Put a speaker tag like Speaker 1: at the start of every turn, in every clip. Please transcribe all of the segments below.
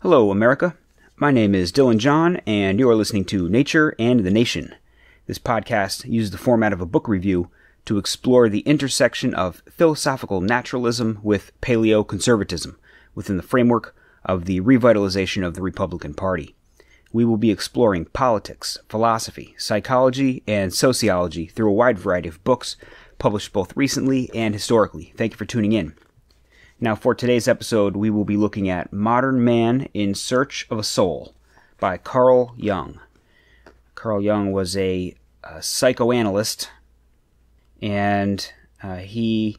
Speaker 1: Hello, America. My name is Dylan John, and you are listening to Nature and the Nation. This podcast uses the format of a book review to explore the intersection of philosophical naturalism with paleoconservatism within the framework of the revitalization of the Republican Party. We will be exploring politics, philosophy, psychology, and sociology through a wide variety of books published both recently and historically. Thank you for tuning in. Now, for today's episode, we will be looking at Modern Man in Search of a Soul by Carl Jung. Carl Jung was a psychoanalyst, and he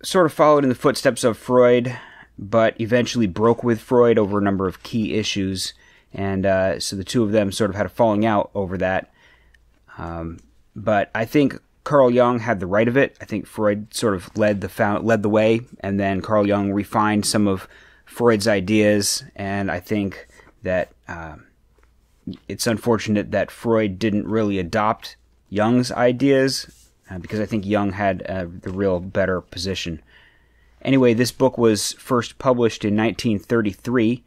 Speaker 1: sort of followed in the footsteps of Freud, but eventually broke with Freud over a number of key issues, and so the two of them sort of had a falling out over that. But I think Carl Jung had the right of it. I think Freud sort of led the way, and then Carl Jung refined some of Freud's ideas, and I think that it's unfortunate that Freud didn't really adopt Jung's ideas, because I think Jung had the real better position. Anyway, this book was first published in 1933,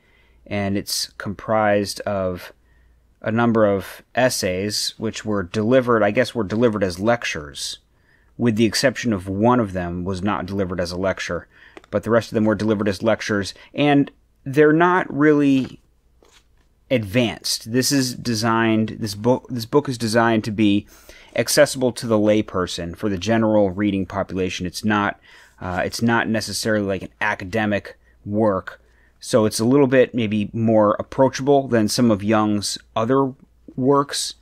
Speaker 1: and it's comprised of a number of essays which were delivered as lectures, with the exception of one of them was not delivered as a lecture, but the rest of them were delivered as lectures, and they're not really advanced. This book is designed to be accessible to the layperson, for the general reading population. It's not necessarily like an academic work. So it's a little bit maybe more approachable than some of Jung's other works.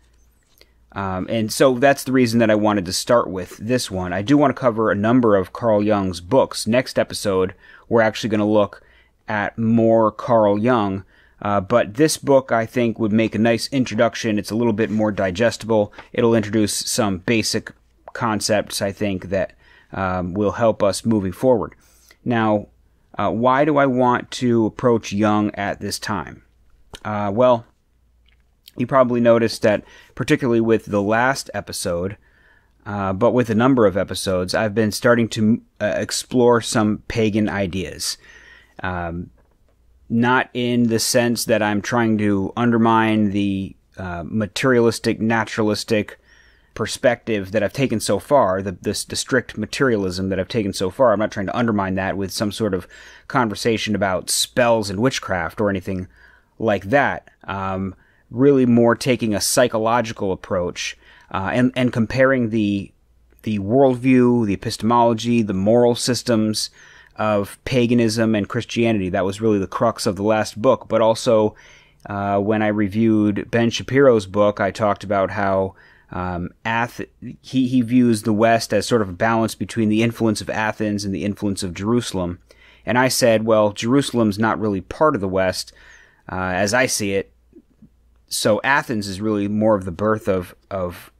Speaker 1: And so that's the reason that I wanted to start with this one. I do want to cover a number of Carl Jung's books. Next episode, we're actually going to look at more Carl Jung. But this book, I think, would make a nice introduction. It's a little bit more digestible. It'll introduce some basic concepts, I think, that will help us moving forward. Now, why do I want to approach Jung at this time? Well, you probably noticed that, particularly with the last episode, but with a number of episodes, I've been starting to explore some pagan ideas. Not in the sense that I'm trying to undermine the materialistic, naturalistic perspective that I've taken so far, the strict materialism that I've taken so far. I'm not trying to undermine that with some sort of conversation about spells and witchcraft or anything like that. Really more taking a psychological approach and comparing the worldview, the epistemology, the moral systems of paganism and Christianity. That was really the crux of the last book. But also, when I reviewed Ben Shapiro's book, I talked about how he views the West as sort of a balance between the influence of Athens and the influence of Jerusalem. And I said, well, Jerusalem's not really part of the West, as I see it. So Athens is really more of the birth of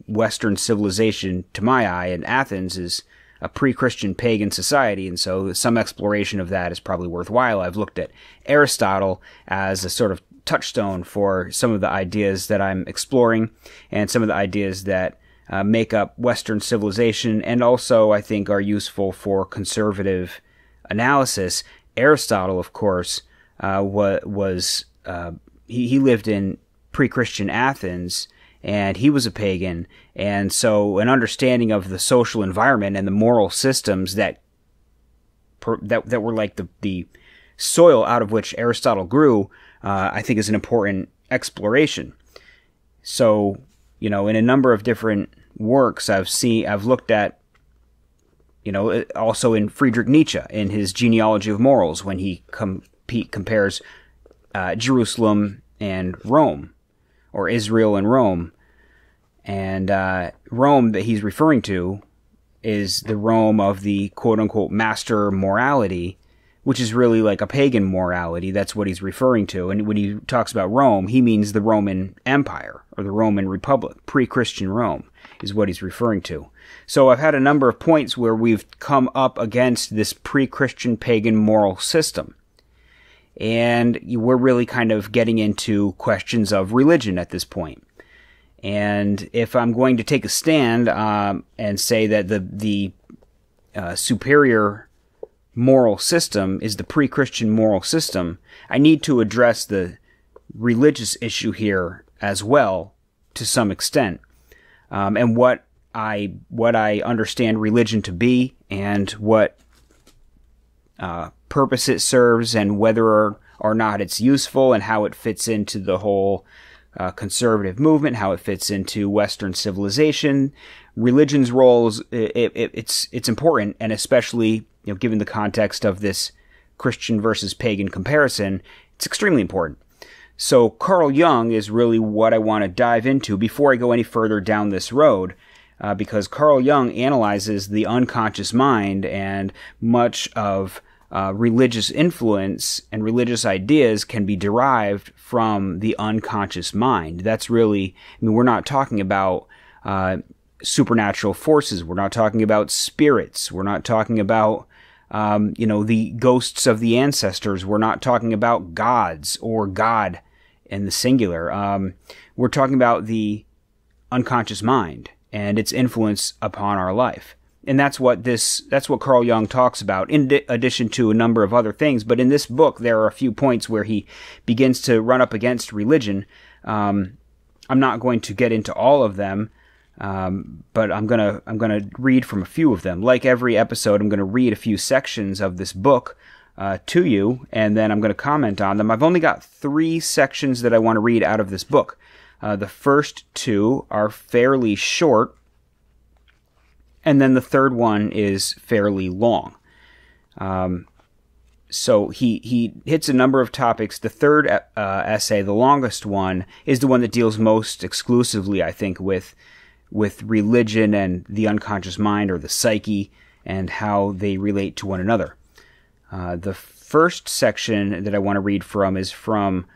Speaker 1: Western civilization to my eye, and Athens is a pre-Christian pagan society, and so some exploration of that is probably worthwhile. I've looked at Aristotle as a sort of touchstone for some of the ideas that I'm exploring and some of the ideas that make up Western civilization, and also I think are useful for conservative analysis. Aristotle, of course, he lived in pre-Christian Athens, and he was a pagan, and so an understanding of the social environment and the moral systems that were like the soil out of which Aristotle grew, I think is an important exploration. So, in a number of different works I've looked at, also in Friedrich Nietzsche, in his Genealogy of Morals, when he compares Jerusalem and Rome, or Israel and Rome. And Rome that he's referring to is the Rome of the quote-unquote master morality, which is really like a pagan morality. That's what he's referring to. And when he talks about Rome, he means the Roman Empire, or the Roman Republic. Pre-Christian Rome is what he's referring to. So I've had a number of points where we've come up against this pre-Christian pagan moral system. And we're really kind of getting into questions of religion at this point. And if I'm going to take a stand and say that the superior moral system is the pre-Christian moral system, I need to address the religious issue here as well to some extent, and what I understand religion to be, and what purpose it serves, and whether or not it's useful, and how it fits into the whole conservative movement, how it fits into Western civilization. Religion's roles, it's important, and especially given the context of this Christian versus pagan comparison, it's extremely important. So Carl Jung is really what I want to dive into before I go any further down this road, because Carl Jung analyzes the unconscious mind, and much of religious influence and religious ideas can be derived from the unconscious mind. That's really, we're not talking about supernatural forces. We're not talking about spirits. We're not talking about, the ghosts of the ancestors. We're not talking about gods or God in the singular. We're talking about the unconscious mind and its influence upon our life. And that's what Carl Jung talks about, in addition to a number of other things. But in this book, there are a few points where he begins to run up against religion. I'm not going to get into all of them, but I'm gonna read from a few of them. Like every episode, I'm gonna read a few sections of this book to you, and then I'm gonna comment on them. I've only got 3 sections that I want to read out of this book. The first 2 are fairly short, and then the third one is fairly long. So he hits a number of topics. The third essay, the longest one, is the one that deals most exclusively, I think, with religion and the unconscious mind, or the psyche, and how they relate to one another. The first section that I want to read from is from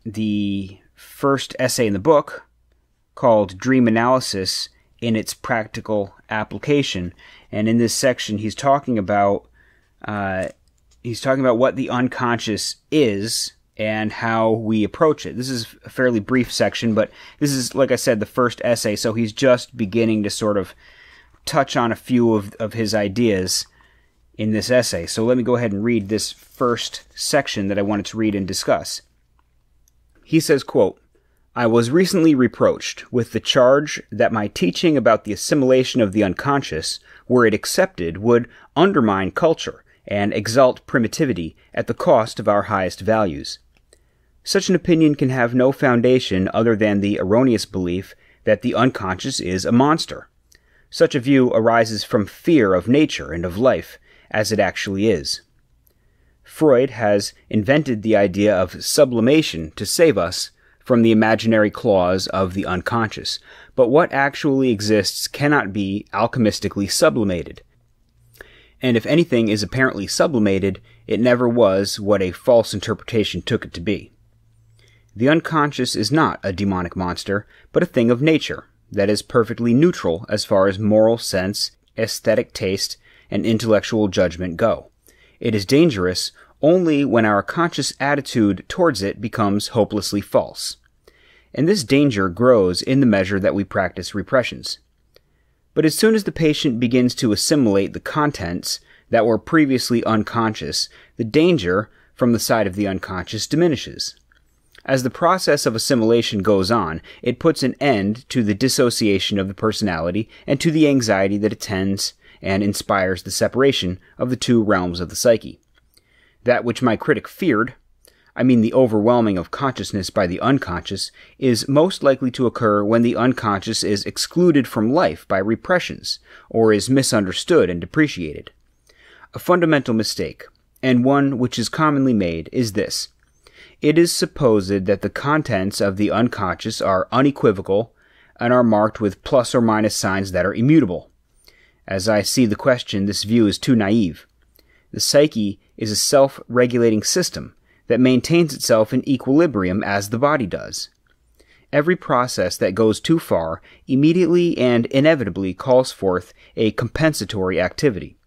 Speaker 1: the first essay in the book, called Dream Analysis in its Practical Application. And in this section, he's talking about what the unconscious is and how we approach it. This is a fairly brief section, but this is, like I said, the first essay, so he's just beginning to sort of touch on a few of his ideas in this essay. So let me go ahead and read this first section that I wanted to read and discuss. He says, quote, "I was recently reproached with the charge that my teaching about the assimilation of the unconscious, were it accepted, would undermine culture and exalt primitivity at the cost of our highest values. Such an opinion can have no foundation other than the erroneous belief that the unconscious is a monster. Such a view arises from fear of nature and of life, as it actually is. Freud has invented the idea of sublimation to save us from the imaginary claws of the unconscious, but what actually exists cannot be alchemistically sublimated. And if anything is apparently sublimated, it never was what a false interpretation took it to be. The unconscious is not a demonic monster, but a thing of nature that is perfectly neutral as far as moral sense, aesthetic taste, and intellectual judgment go. It is dangerous only when our conscious attitude towards it becomes hopelessly false. And this danger grows in the measure that we practice repressions. But as soon as the patient begins to assimilate the contents that were previously unconscious, the danger from the side of the unconscious diminishes. As the process of assimilation goes on, it puts an end to the dissociation of the personality and to the anxiety that attends and inspires the separation of the two realms of the psyche. That which my critic feared, I mean the overwhelming of consciousness by the unconscious, is most likely to occur when the unconscious is excluded from life by repressions, or is misunderstood and depreciated. A fundamental mistake, and one which is commonly made, is this. It is supposed that the contents of the unconscious are unequivocal and are marked with plus or minus signs that are immutable. As I see the question, this view is too naive. The psyche is a self-regulating system that maintains itself in equilibrium as the body does. Every process that goes too far immediately and inevitably calls forth a compensatory activity.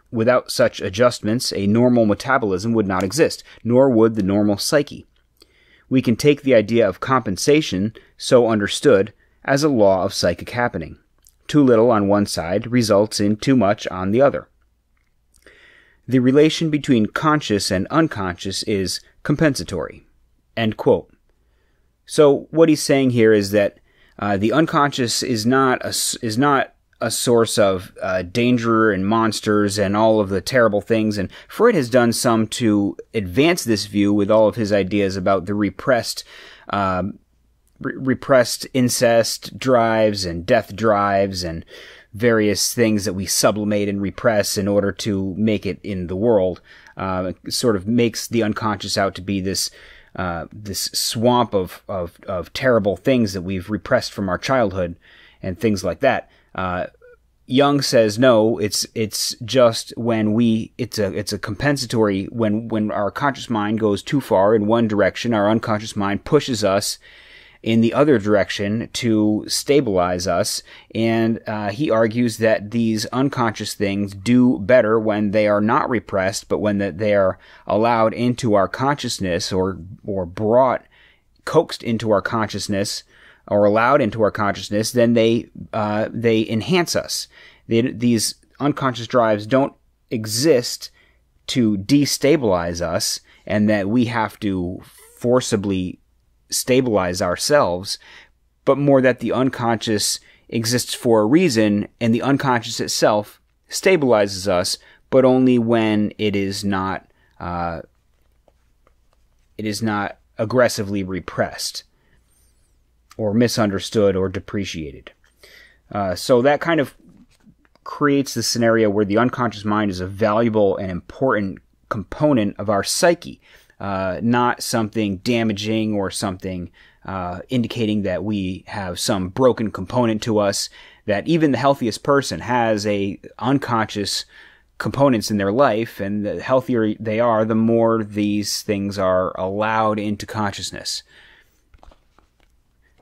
Speaker 1: Without such adjustments, a normal metabolism would not exist, nor would the normal psyche. We can take the idea of compensation, so understood, as a law of psychic happening. Too little on one side results in too much on the other. The relation between conscious and unconscious is compensatory. End quote. So what he's saying here is that the unconscious is not a source of danger and monsters and all of the terrible things. And Freud has done some to advance this view with all of his ideas about the repressed incest drives and death drives and various things that we sublimate and repress in order to make it in the world. It sort of makes the unconscious out to be this swamp of terrible things that we've repressed from our childhood and things like that. Jung says no, it's just when it's a compensatory, when our conscious mind goes too far in one direction, our unconscious mind pushes us in the other direction to stabilize us, and he argues that these unconscious things do better when they are not repressed, but when they are allowed into our consciousness or coaxed into our consciousness or allowed into our consciousness, then they enhance us. These unconscious drives don't exist to destabilize us, and that we have to forcibly stabilize ourselves, but more that the unconscious exists for a reason, and the unconscious itself stabilizes us, but only when it is not aggressively repressed or misunderstood or depreciated. So that kind of creates the scenario where the unconscious mind is a valuable and important component of our psyche. Not something damaging or something indicating that we have some broken component to us, that even the healthiest person has a unconscious components in their life, and the healthier they are, the more these things are allowed into consciousness.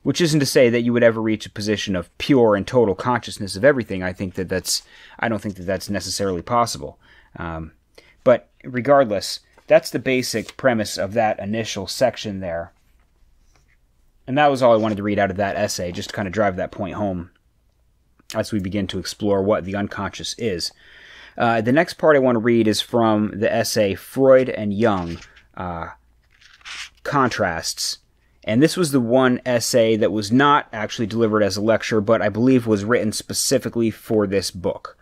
Speaker 1: Which isn't to say that you would ever reach a position of pure and total consciousness of everything. I don't think that that's necessarily possible. But regardless, that's the basic premise of that initial section there. And that was all I wanted to read out of that essay, just to kind of drive that point home as we begin to explore what the unconscious is. The next part I want to read is from the essay Freud and Jung, Contrasts. And this was the one essay that was not actually delivered as a lecture, but I believe was written specifically for this book.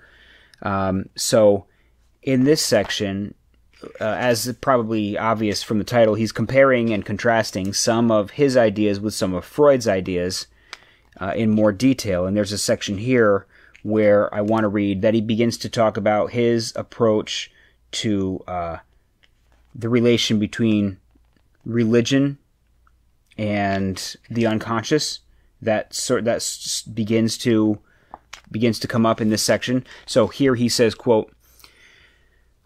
Speaker 1: So in this section, as probably obvious from the title, he's comparing and contrasting some of his ideas with some of Freud's ideas in more detail. And there's a section here where I want to read that he begins to talk about his approach to the relation between religion and the unconscious. That begins to come up in this section. So here he says, quote,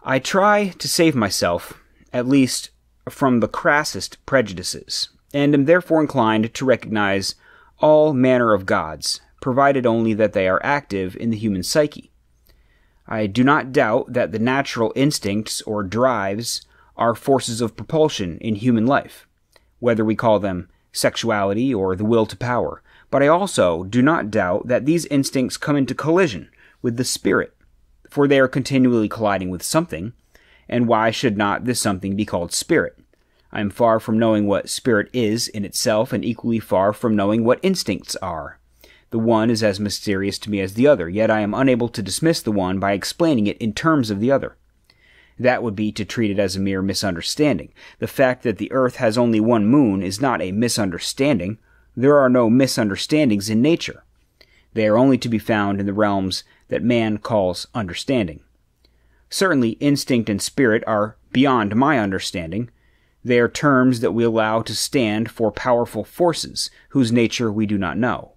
Speaker 1: "I try to save myself, at least from the crassest prejudices, and am therefore inclined to recognize all manner of gods, provided only that they are active in the human psyche. I do not doubt that the natural instincts or drives are forces of propulsion in human life, whether we call them sexuality or the will to power, but I also do not doubt that these instincts come into collision with the spirit, for they are continually colliding with something, and why should not this something be called spirit? I am far from knowing what spirit is in itself, and equally far from knowing what instincts are. The one is as mysterious to me as the other, yet I am unable to dismiss the one by explaining it in terms of the other. That would be to treat it as a mere misunderstanding. The fact that the earth has only one moon is not a misunderstanding. There are no misunderstandings in nature. They are only to be found in the realms that man calls understanding. Certainly, instinct and spirit are beyond my understanding. They are terms that we allow to stand for powerful forces whose nature we do not know.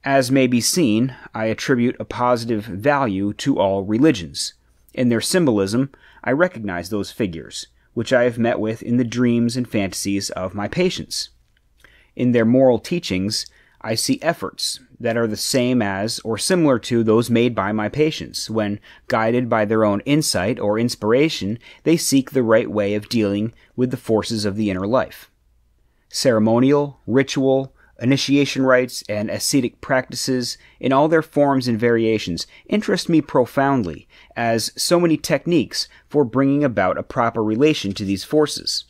Speaker 1: As may be seen, I attribute a positive value to all religions. In their symbolism, I recognize those figures, which I have met with in the dreams and fantasies of my patients. In their moral teachings, I see efforts that are the same as or similar to those made by my patients. When, guided by their own insight or inspiration, they seek the right way of dealing with the forces of the inner life. Ceremonial, ritual, initiation rites, and ascetic practices in all their forms and variations interest me profoundly as so many techniques for bringing about a proper relation to these forces.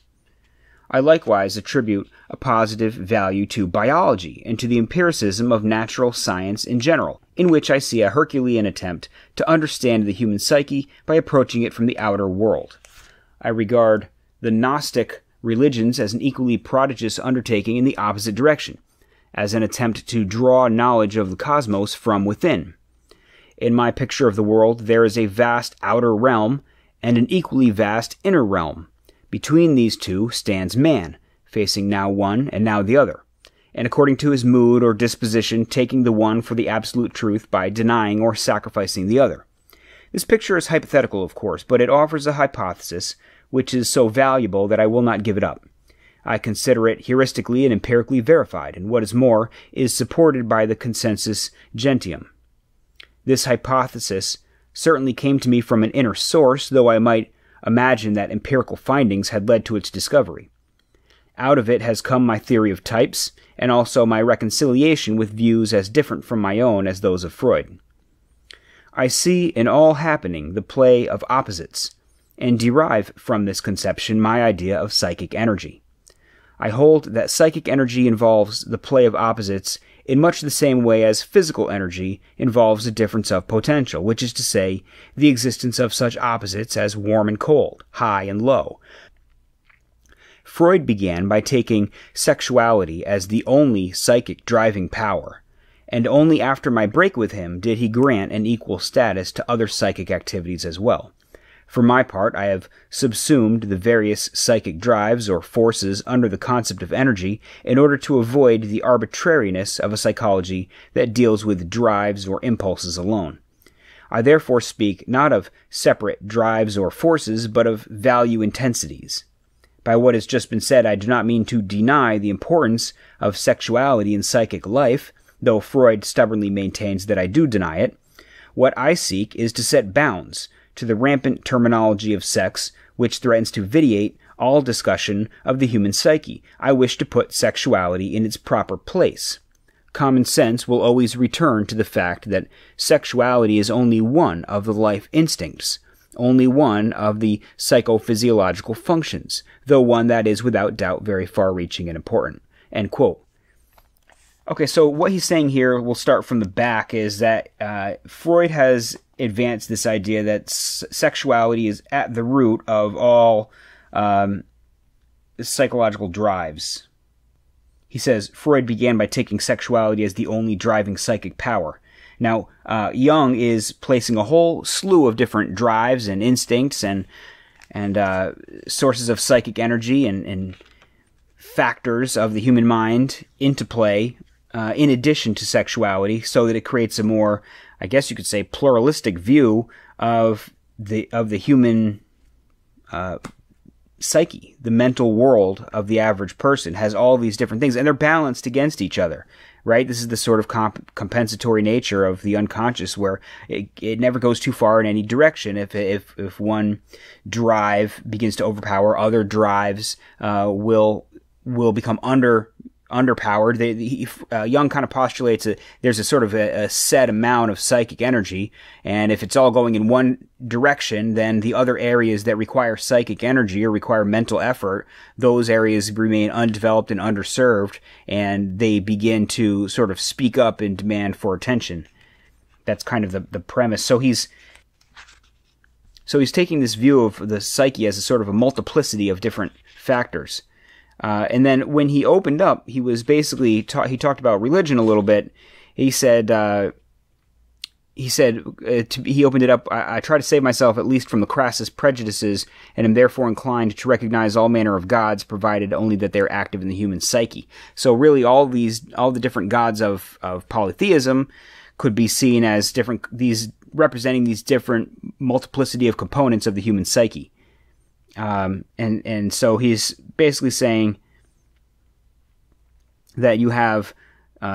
Speaker 1: I likewise attribute a positive value to biology and to the empiricism of natural science in general, in which I see a Herculean attempt to understand the human psyche by approaching it from the outer world. I regard the Gnostic religions as an equally prodigious undertaking in the opposite direction, as an attempt to draw knowledge of the cosmos from within. In my picture of the world, there is a vast outer realm and an equally vast inner realm. Between these two stands man, facing now one and now the other, and according to his mood or disposition, taking the one for the absolute truth by denying or sacrificing the other. This picture is hypothetical, of course, but it offers a hypothesis which is so valuable that I will not give it up. I consider it heuristically and empirically verified, and what is more, is supported by the consensus gentium. This hypothesis certainly came to me from an inner source, though I might imagine that empirical findings had led to its discovery. Out of it has come my theory of types, and also my reconciliation with views as different from my own as those of Freud. I see in all happening the play of opposites, and derive from this conception my idea of psychic energy. I hold that psychic energy involves the play of opposites in much the same way as physical energy involves a difference of potential, which is to say, the existence of such opposites as warm and cold, high and low. Freud began by taking sexuality as the only psychic driving power, and only after my break with him did he grant an equal status to other psychic activities as well. For my part, I have subsumed the various psychic drives or forces under the concept of energy in order to avoid the arbitrariness of a psychology that deals with drives or impulses alone. I therefore speak not of separate drives or forces, but of value intensities. By what has just been said, I do not mean to deny the importance of sexuality in psychic life, though Freud stubbornly maintains that I do deny it. What I seek is to set bounds to the rampant terminology of sex, which threatens to vitiate all discussion of the human psyche. I wish to put sexuality in its proper place. Common sense will always return to the fact that sexuality is only one of the life instincts, only one of the psychophysiological functions, though one that is without doubt very far-reaching and important." End quote. Okay, so what he's saying here, we'll start from the back, is that Freud has advanced this idea that sexuality is at the root of all psychological drives. He says, Freud began by taking sexuality as the only driving psychic power. Now, Jung is placing a whole slew of different drives and instincts and sources of psychic energy and factors of the human mind into play in addition to sexuality, so that it creates a more, I guess you could say, pluralistic view of the human psyche. The mental world of the average person has all these different things, and they're balanced against each other, right? This is the sort of compensatory nature of the unconscious, where it never goes too far in any direction. If one drive begins to overpower, other drives will become underpowered. Jung kind of postulates that there's a sort of a set amount of psychic energy, and if it's all going in one direction, then the other areas that require psychic energy or require mental effort, those areas remain undeveloped and underserved, and they begin to sort of speak up and demand for attention. That's kind of the premise. So he's taking this view of the psyche as a sort of a multiplicity of different factors. And then when he opened up, he was basically he talked about religion a little bit. He said he opened it up. I try to save myself at least from the crassest prejudices, and am therefore inclined to recognize all manner of gods, provided only that they are active in the human psyche. So really, all the different gods of polytheism could be seen as representing these different multiplicity of components of the human psyche. And so he's basically saying that you have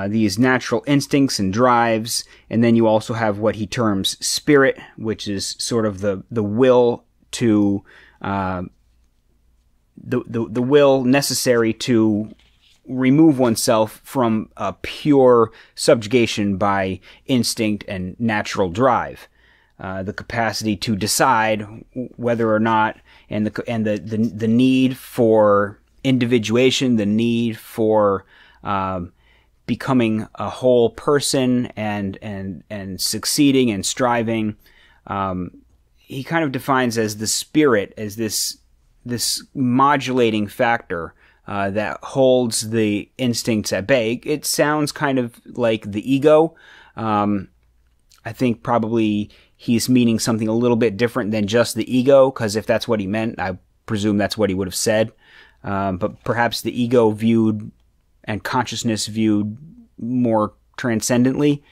Speaker 1: these natural instincts and drives, and then you also have what he terms spirit, which is sort of the will to the will necessary to remove oneself from a pure subjugation by instinct and natural drive. The capacity to decide whether or not, and the need for individuation, the need for becoming a whole person and succeeding and striving. He kind of defines as the spirit as this modulating factor that holds the instincts at bay. It sounds kind of like the ego. I think probably he's meaning something a little bit different than just the ego, because if that's what he meant, I presume that's what he would have said. But perhaps the ego viewed and consciousness viewed more transcendently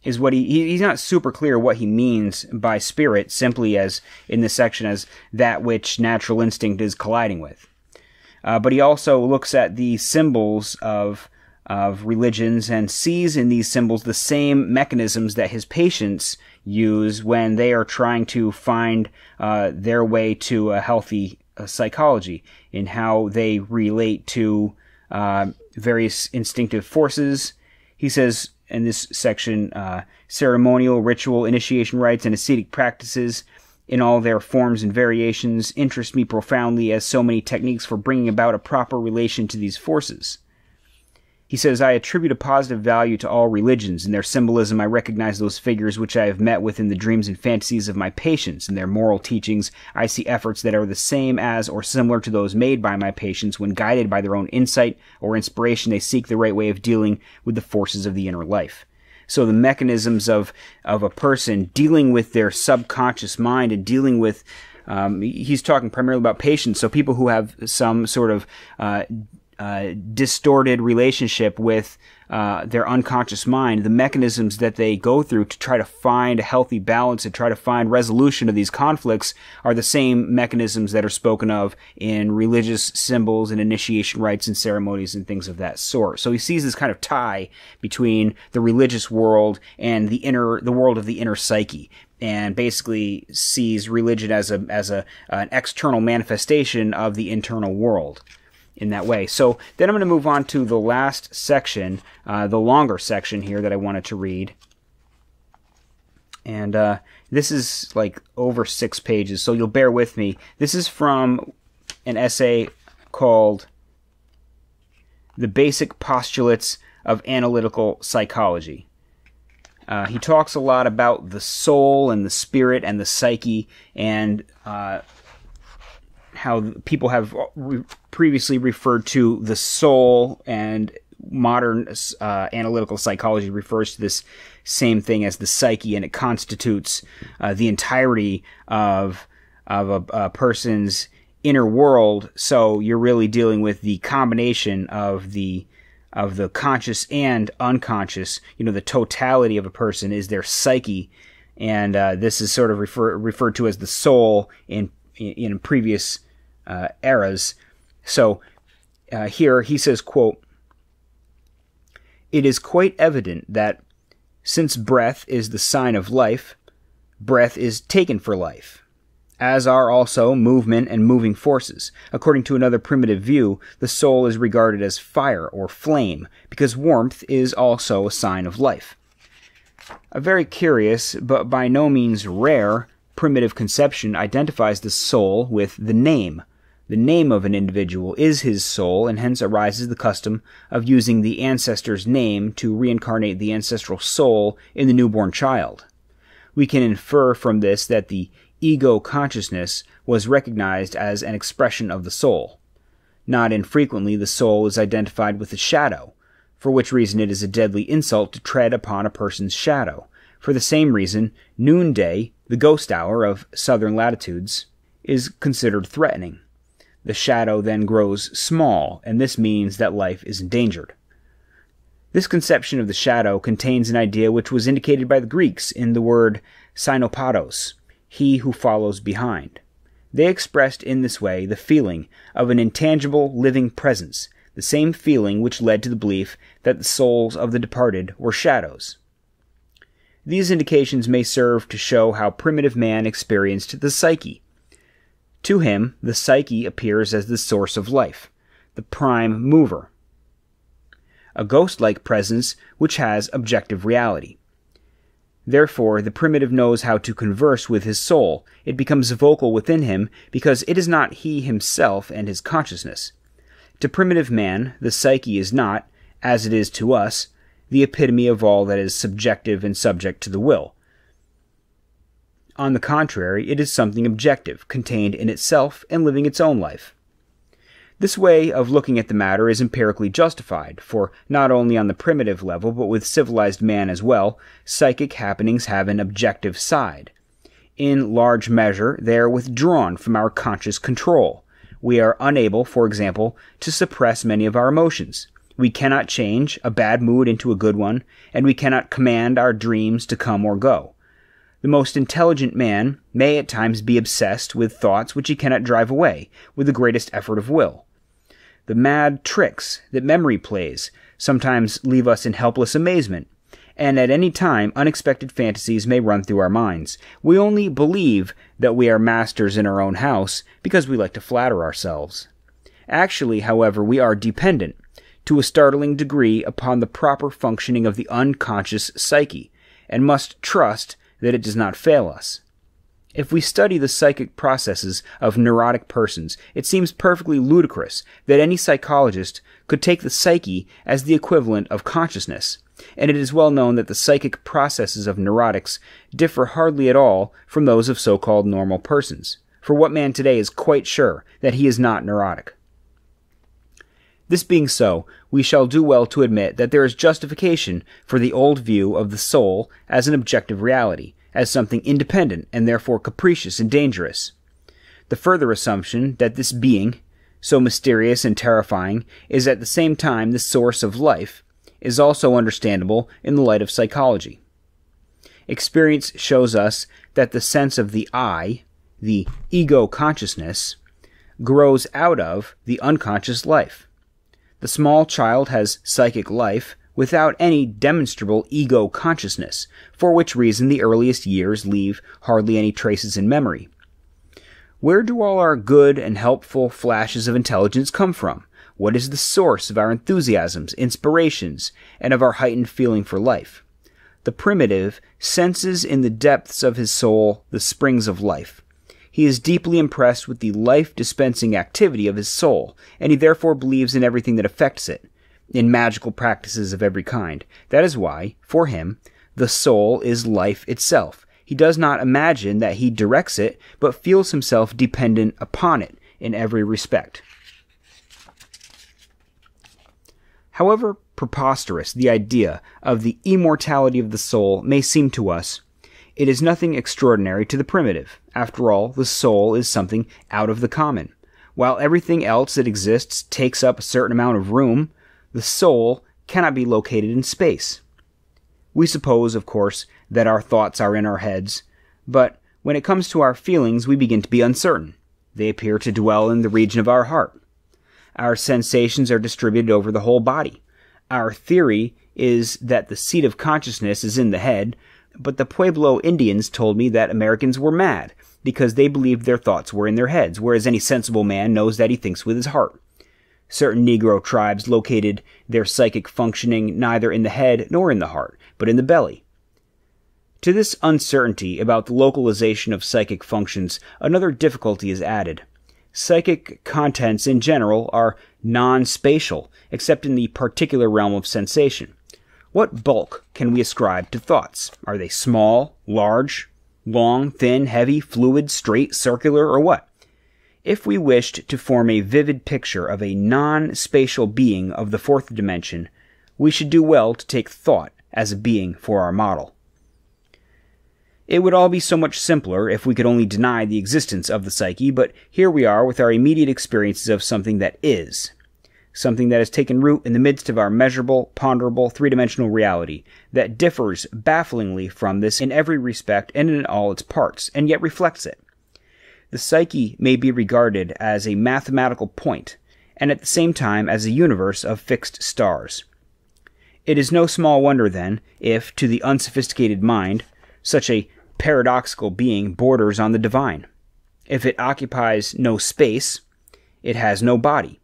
Speaker 1: is what he's not super clear what he means by spirit, simply as in this section as that which natural instinct is colliding with. But he also looks at the symbols of religions and sees in these symbols the same mechanisms that his patients use when they are trying to find their way to a healthy psychology, in how they relate to various instinctive forces. He says in this section, ceremonial, ritual, initiation rites, and ascetic practices in all their forms and variations interest me profoundly as so many techniques for bringing about a proper relation to these forces. He says, I attribute a positive value to all religions. In their symbolism, I recognize those figures which I have met with in the dreams and fantasies of my patients. In their moral teachings, I see efforts that are the same as or similar to those made by my patients. When guided by their own insight or inspiration, they seek the right way of dealing with the forces of the inner life. So the mechanisms of a person dealing with their subconscious mind and dealing with, he's talking primarily about patients, so people who have some sort of distorted relationship with their unconscious mind, the mechanisms that they go through to try to find a healthy balance and try to find resolution of these conflicts are the same mechanisms that are spoken of in religious symbols and initiation rites and ceremonies and things of that sort. So he sees this kind of tie between the religious world and the world of the inner psyche, and basically sees religion as an external manifestation of the internal world in that way. So then I'm going to move on to the last section, the longer section here that I wanted to read. And this is like over 6 pages, so you'll bear with me. This is from an essay called The Basic Postulates of Analytical Psychology. He talks a lot about the soul and the spirit and the psyche, and how people have previously referred to the soul, and modern analytical psychology refers to this same thing as the psyche, and it constitutes the entirety of a person's inner world. So you're really dealing with the combination of the conscious and unconscious. You know, the totality of a person is their psyche, and this is sort of referred to as the soul in previous eras. So here he says, quote, "It is quite evident that since breath is the sign of life, breath is taken for life, as are also movement and moving forces. According to another primitive view, the soul is regarded as fire or flame, because warmth is also a sign of life. A very curious, but by no means rare, primitive conception identifies the soul with the name. The name of an individual is his soul, and hence arises the custom of using the ancestor's name to reincarnate the ancestral soul in the newborn child. We can infer from this that the ego consciousness was recognized as an expression of the soul. Not infrequently the soul is identified with the shadow, for which reason it is a deadly insult to tread upon a person's shadow. For the same reason, noonday, the ghost hour of southern latitudes, is considered threatening. The shadow then grows small, and this means that life is endangered. This conception of the shadow contains an idea which was indicated by the Greeks in the word synopados, he who follows behind. They expressed in this way the feeling of an intangible living presence, the same feeling which led to the belief that the souls of the departed were shadows. These indications may serve to show how primitive man experienced the psyche. To him, the psyche appears as the source of life. the prime mover, a ghost-like presence which has objective reality. Therefore, the primitive knows how to converse with his soul. It becomes vocal within him because it is not he himself and his consciousness. To primitive man, the psyche is not, as it is to us, the epitome of all that is subjective and subject to the will. On the contrary, it is something objective, contained in itself and living its own life. This way of looking at the matter is empirically justified, for not only on the primitive level, but with civilized man as well, psychic happenings have an objective side. In large measure, they are withdrawn from our conscious control. We are unable, for example, to suppress many of our emotions. We cannot change a bad mood into a good one, and we cannot command our dreams to come or go. The most intelligent man may at times be obsessed with thoughts which he cannot drive away with the greatest effort of will. The mad tricks that memory plays sometimes leave us in helpless amazement, and at any time unexpected fantasies may run through our minds. We only believe that we are masters in our own house because we like to flatter ourselves. Actually, however, we are dependent, to a startling degree, upon the proper functioning of the unconscious psyche, and must trust that it does not fail us. If we study the psychic processes of neurotic persons, it seems perfectly ludicrous that any psychologist could take the psyche as the equivalent of consciousness, and it is well known that the psychic processes of neurotics differ hardly at all from those of so-called normal persons. For what man today is quite sure that he is not neurotic? This being so, we shall do well to admit that there is justification for the old view of the soul as an objective reality, as something independent and therefore capricious and dangerous. The further assumption that this being, so mysterious and terrifying, is at the same time the source of life, is also understandable in the light of psychology. Experience shows us that the sense of the I, the ego consciousness, grows out of the unconscious life. The small child has psychic life without any demonstrable ego consciousness, for which reason the earliest years leave hardly any traces in memory. Where do all our good and helpful flashes of intelligence come from? What is the source of our enthusiasms, inspirations, and of our heightened feeling for life? The primitive senses in the depths of his soul the springs of life. He is deeply impressed with the life-dispensing activity of his soul, and he therefore believes in everything that affects it, in magical practices of every kind. That is why, for him, the soul is life itself. He does not imagine that he directs it, but feels himself dependent upon it in every respect. However preposterous the idea of the immortality of the soul may seem to us, it is nothing extraordinary to the primitive. After all, the soul is something out of the common. While everything else that exists takes up a certain amount of room, the soul cannot be located in space. We suppose, of course, that our thoughts are in our heads, but when it comes to our feelings, we begin to be uncertain. They appear to dwell in the region of our heart. Our sensations are distributed over the whole body. Our theory is that the seat of consciousness is in the head, but the Pueblo Indians told me that Americans were mad because they believed their thoughts were in their heads, whereas any sensible man knows that he thinks with his heart. Certain Negro tribes located their psychic functioning neither in the head nor in the heart, but in the belly. To this uncertainty about the localization of psychic functions, another difficulty is added. Psychic contents in general are non-spatial, except in the particular realm of sensation. What bulk can we ascribe to thoughts? Are they small, large, long, thin, heavy, fluid, straight, circular, or what? If we wished to form a vivid picture of a non-spatial being of the fourth dimension, we should do well to take thought as a being for our model. It would all be so much simpler if we could only deny the existence of the psyche, but here we are with our immediate experiences of something that is. Something that has taken root in the midst of our measurable, ponderable, three-dimensional reality, that differs bafflingly from this in every respect and in all its parts, and yet reflects it. The psyche may be regarded as a mathematical point, and at the same time as a universe of fixed stars. It is no small wonder, then, if, to the unsophisticated mind, such a paradoxical being borders on the divine. If it occupies no space, it has no body.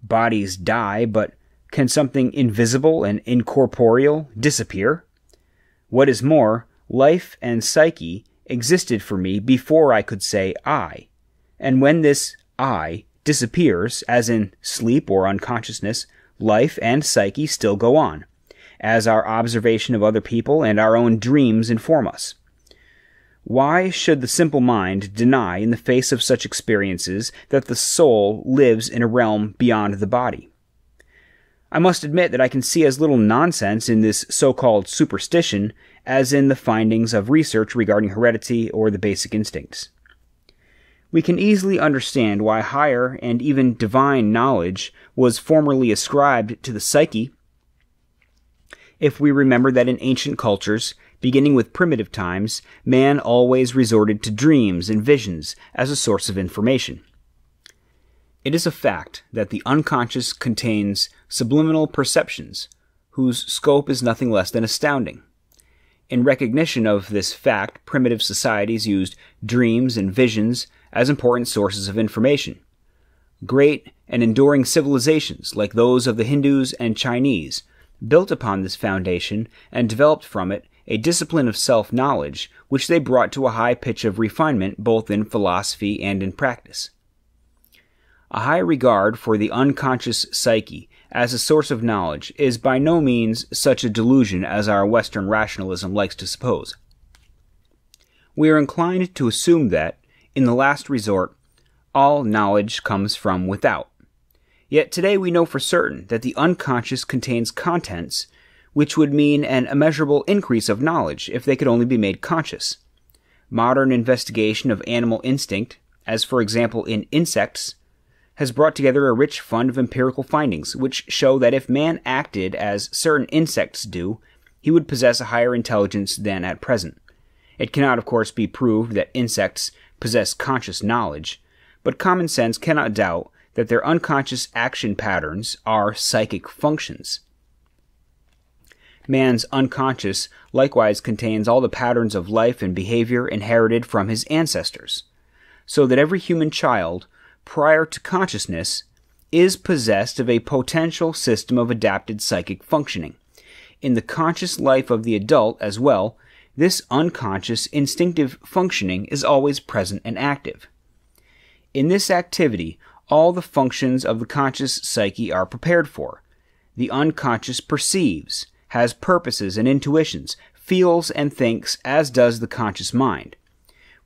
Speaker 1: bodies die, but can something invisible and incorporeal disappear? What is more, life and psyche existed for me before I could say I, and when this I disappears, as in sleep or unconsciousness, life and psyche still go on, as our observation of other people and our own dreams inform us. Why should the simple mind deny in the face of such experiences that the soul lives in a realm beyond the body? I must admit that I can see as little nonsense in this so-called superstition as in the findings of research regarding heredity or the basic instincts. We can easily understand why higher and even divine knowledge was formerly ascribed to the psyche if we remember that in ancient cultures, beginning with primitive times, man always resorted to dreams and visions as a source of information. It is a fact that the unconscious contains subliminal perceptions, whose scope is nothing less than astounding. In recognition of this fact, primitive societies used dreams and visions as important sources of information. Great and enduring civilizations, like those of the Hindus and Chinese, built upon this foundation and developed from it a discipline of self-knowledge which they brought to a high pitch of refinement both in philosophy and in practice. A high regard for the unconscious psyche as a source of knowledge is by no means such a delusion as our Western rationalism likes to suppose. We are inclined to assume that, in the last resort, all knowledge comes from without. Yet today we know for certain that the unconscious contains contents which would mean an immeasurable increase of knowledge if they could only be made conscious. Modern investigation of animal instinct, as for example in insects, has brought together a rich fund of empirical findings which show that if man acted as certain insects do, he would possess a higher intelligence than at present. It cannot, of course, be proved that insects possess conscious knowledge, but common sense cannot doubt that their unconscious action patterns are psychic functions. Man's unconscious likewise contains all the patterns of life and behavior inherited from his ancestors, so that every human child, prior to consciousness, is possessed of a potential system of adapted psychic functioning. In the conscious life of the adult as well, this unconscious instinctive functioning is always present and active. In this activity, all the functions of the conscious psyche are prepared for. The unconscious perceives, has purposes and intuitions, feels and thinks as does the conscious mind.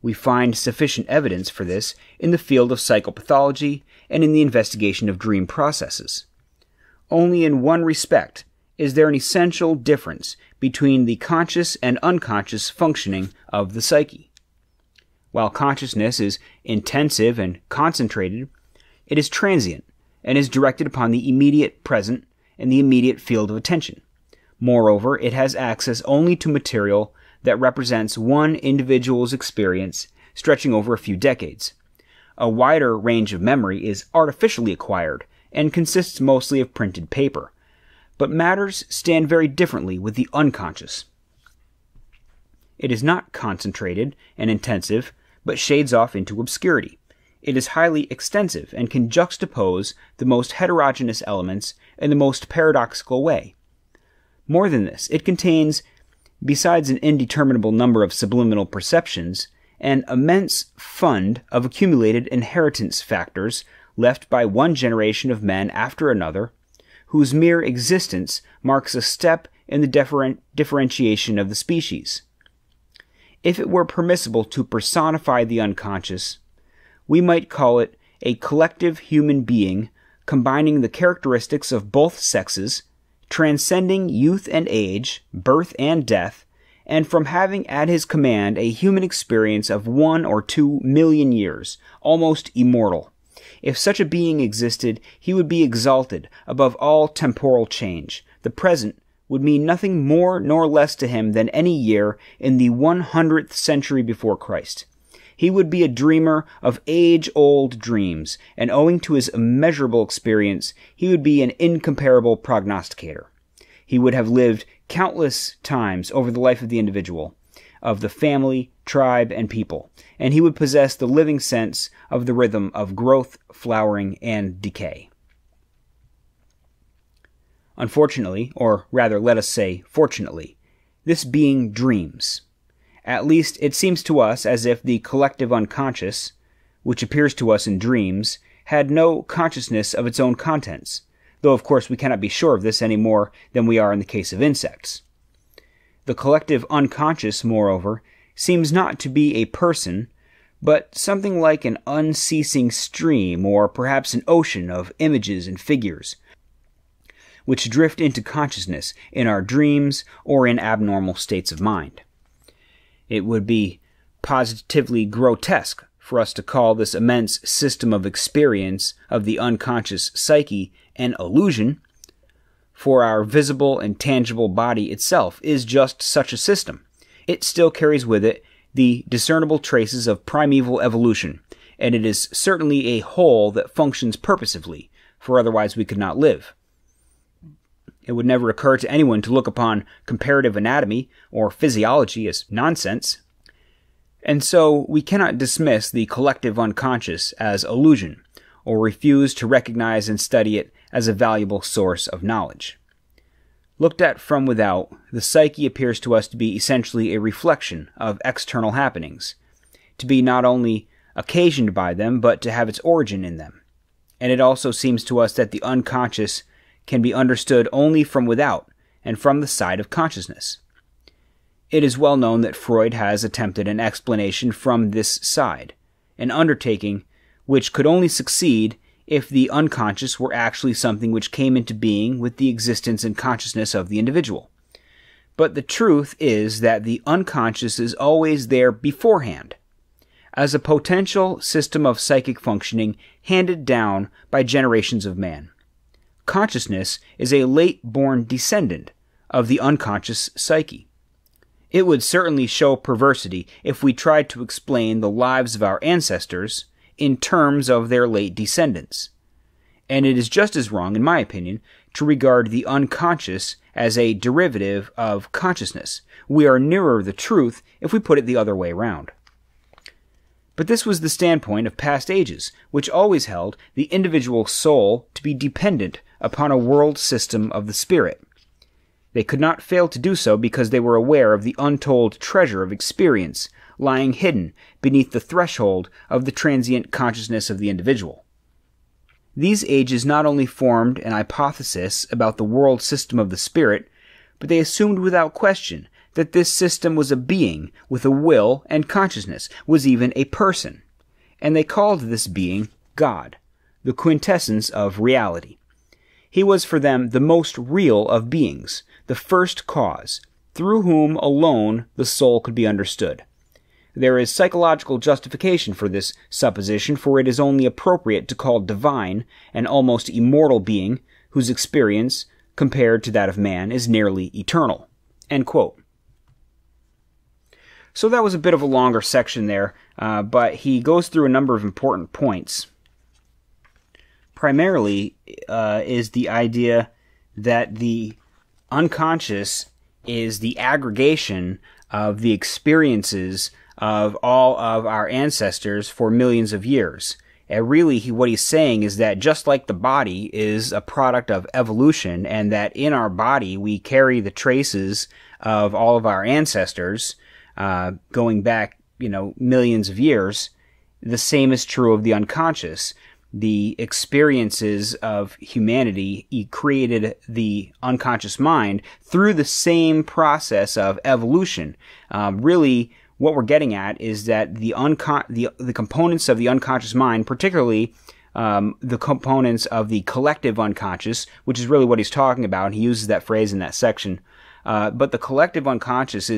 Speaker 1: We find sufficient evidence for this in the field of psychopathology and in the investigation of dream processes. Only in one respect is there an essential difference between the conscious and unconscious functioning of the psyche. While consciousness is intensive and concentrated, it is transient and is directed upon the immediate present and the immediate field of attention. Moreover, it has access only to material that represents one individual's experience stretching over a few decades. A wider range of memory is artificially acquired and consists mostly of printed paper. But matters stand very differently with the unconscious. It is not concentrated and intensive, but shades off into obscurity. It is highly extensive and can juxtapose the most heterogeneous elements in the most paradoxical way. More than this, it contains, besides an indeterminable number of subliminal perceptions, an immense fund of accumulated inheritance factors left by one generation of men after another, whose mere existence marks a step in the differentiation of the species. If it were permissible to personify the unconscious, we might call it a collective human being combining the characteristics of both sexes, transcending youth and age, birth and death, and from having at his command a human experience of 1 or 2 million years, almost immortal. If such a being existed, he would be exalted above all temporal change. The present would mean nothing more nor less to him than any year in the 100th century before Christ. He would be a dreamer of age-old dreams, and owing to his immeasurable experience, he would be an incomparable prognosticator. He would have lived countless times over the life of the individual, of the family, tribe, and people, and he would possess the living sense of the rhythm of growth, flowering, and decay. Unfortunately, or rather let us say fortunately, this being dreams. At least it seems to us as if the collective unconscious, which appears to us in dreams, had no consciousness of its own contents, though of course we cannot be sure of this any more than we are in the case of insects. The collective unconscious, moreover, seems not to be a person, but something like an unceasing stream, or perhaps an ocean of images and figures, which drift into consciousness in our dreams or in abnormal states of mind. It would be positively grotesque for us to call this immense system of experience of the unconscious psyche an illusion, for our visible and tangible body itself is just such a system. It still carries with it the discernible traces of primeval evolution, and it is certainly a whole that functions purposively, for otherwise we could not live. It would never occur to anyone to look upon comparative anatomy or physiology as nonsense, and so we cannot dismiss the collective unconscious as illusion, or refuse to recognize and study it as a valuable source of knowledge. Looked at from without, the psyche appears to us to be essentially a reflection of external happenings, to be not only occasioned by them, but to have its origin in them. And it also seems to us that the unconscious can be understood only from without and from the side of consciousness. It is well known that Freud has attempted an explanation from this side, an undertaking which could only succeed if the unconscious were actually something which came into being with the existence and consciousness of the individual. But the truth is that the unconscious is always there beforehand, as a potential system of psychic functioning handed down by generations of man. Consciousness is a late-born descendant of the unconscious psyche. It would certainly show perversity if we tried to explain the lives of our ancestors in terms of their late descendants. And it is just as wrong, in my opinion, to regard the unconscious as a derivative of consciousness. We are nearer the truth if we put it the other way around. But this was the standpoint of past ages, which always held the individual soul to be dependent upon a world system of the spirit. They could not fail to do so because they were aware of the untold treasure of experience lying hidden beneath the threshold of the transient consciousness of the individual. These ages not only formed an hypothesis about the world system of the spirit, but they assumed without question that this system was a being with a will and consciousness, was even a person, and they called this being God, the quintessence of reality. He was for them the most real of beings, the first cause, through whom alone the soul could be understood. There is psychological justification for this supposition, for it is only appropriate to call divine an almost immortal being whose experience, compared to that of man, is nearly eternal." End quote. So that was a bit of a longer section there, but he goes through a number of important points. Primarily is the idea that the unconscious is the aggregation of the experiences of all of our ancestors for millions of years. And really, what he's saying is that just like the body is a product of evolution, and that in our body we carry the traces of all of our ancestors going back, millions of years, the same is true of the unconscious. The experiences of humanity created the unconscious mind through the same process of evolution. Really, what we're getting at is that the components of the unconscious mind, particularly the components of the collective unconscious, which is really what he's talking about, and he uses that phrase in that section. But the collective unconscious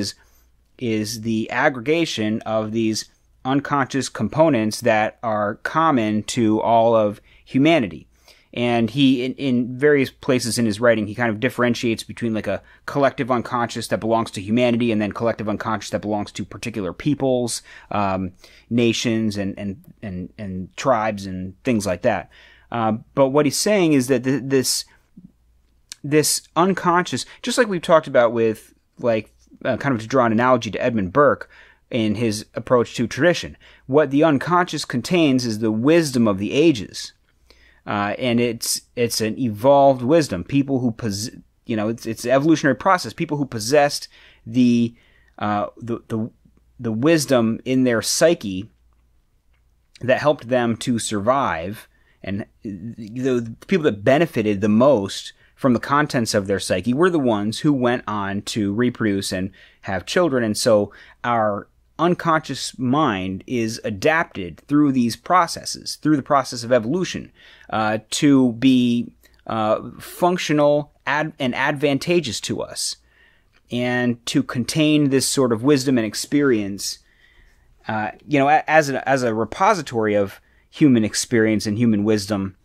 Speaker 1: is the aggregation of these unconscious components that are common to all of humanity. And he, in various places in his writing, he kind of differentiates between like a collective unconscious that belongs to humanity and then collective unconscious that belongs to particular peoples, nations, and tribes and things like that. But what he's saying is that this unconscious, just like we've talked about with kind of to draw an analogy to Edmund Burke in his approach to tradition, what the unconscious contains is the wisdom of the ages. and it's an evolved wisdom. People who it's an evolutionary process. People who possessed the wisdom in their psyche that helped them to survive, and the people that benefited the most from the contents of their psyche were the ones who went on to reproduce and have children. And so our unconscious mind is adapted through these processes, through the process of evolution, to be functional and advantageous to us, and to contain this sort of wisdom and experience, as a repository of human experience and human wisdom.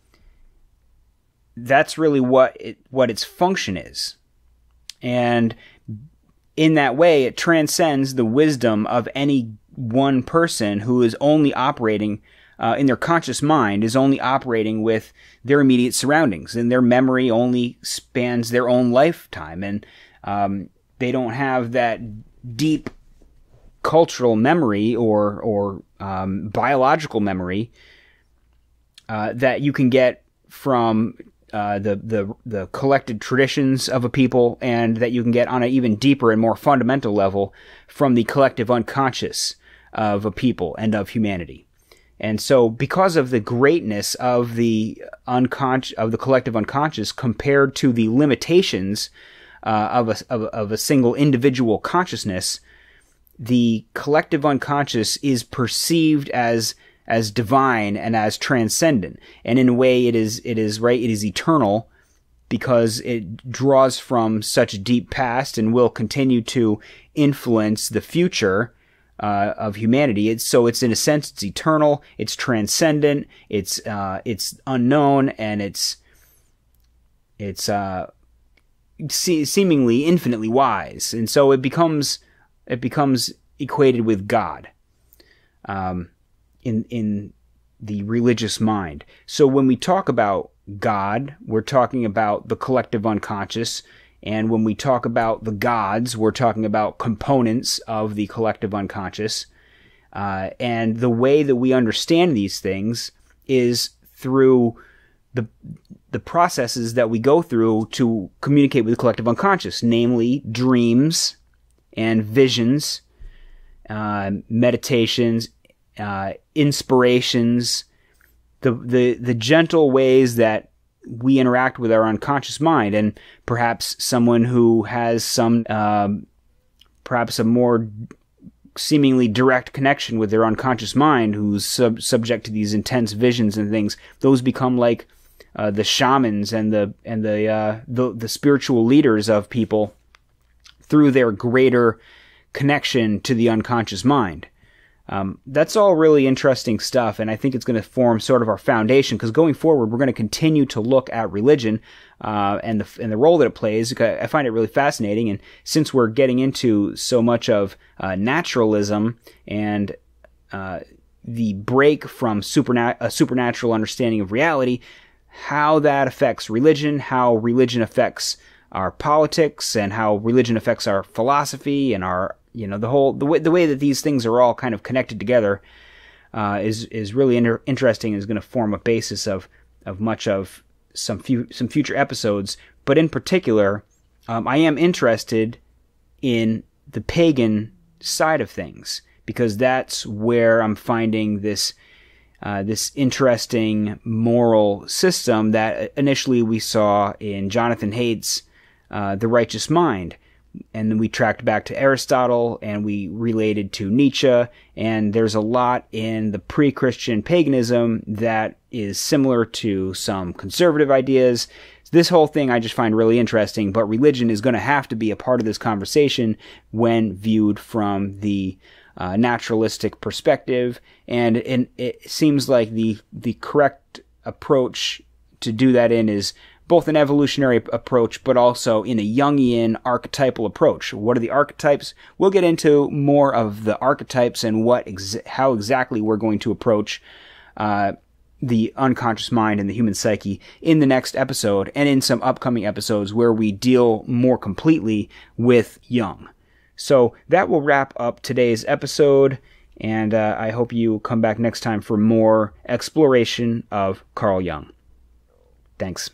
Speaker 1: That's really what its function is. And in that way, it transcends the wisdom of any one person who is only operating in their conscious mind, is only operating with their immediate surroundings, and their memory only spans their own lifetime, and they don't have that deep cultural memory or biological memory that you can get from the collected traditions of a people, and that you can get on an even deeper and more fundamental level from the collective unconscious of a people and of humanity. And so, because of the greatness of the collective unconscious compared to the limitations of a single individual consciousness, the collective unconscious is perceived as divine and as transcendent. And in a way, it is eternal, because it draws from such a deep past and will continue to influence the future of humanity. It's in a sense, it's eternal, it's transcendent, it's unknown, and it's seemingly infinitely wise. And so it becomes equated with God in the religious mind. So when we talk about God, we're talking about the collective unconscious, and when we talk about the gods, we're talking about components of the collective unconscious. And the way that we understand these things is through the processes that we go through to communicate with the collective unconscious, namely dreams and visions, meditations, inspirations, the gentle ways that we interact with our unconscious mind. And perhaps someone who has perhaps a more seemingly direct connection with their unconscious mind, who's subject to these intense visions and things, those become like the shamans and the spiritual leaders of people through their greater connection to the unconscious mind. That's all really interesting stuff, and I think it's going to form sort of our foundation, because going forward, we're going to continue to look at religion and the role that it plays. I find it really fascinating, and since we're getting into so much of naturalism and the break from a supernatural understanding of reality, how that affects religion, how religion affects our politics, and how religion affects our philosophy and our the way that these things are all kind of connected together is really interesting, and is going to form a basis of much of some future episodes. But in particular, I am interested in the pagan side of things, because that's where I'm finding this interesting moral system that initially we saw in Jonathan Haidt's The Righteous Mind. And then we tracked back to Aristotle, and we related to Nietzsche, and there's a lot in the pre-Christian paganism that is similar to some conservative ideas. This whole thing I just find really interesting, but religion is going to have to be a part of this conversation when viewed from the naturalistic perspective, and it seems like the correct approach to do that in is both an evolutionary approach, but also in a Jungian archetypal approach. What are the archetypes? We'll get into more of the archetypes and how exactly we're going to approach the unconscious mind and the human psyche in the next episode, and in some upcoming episodes where we deal more completely with Jung. So that will wrap up today's episode, and I hope you come back next time for more exploration of Carl Jung. Thanks.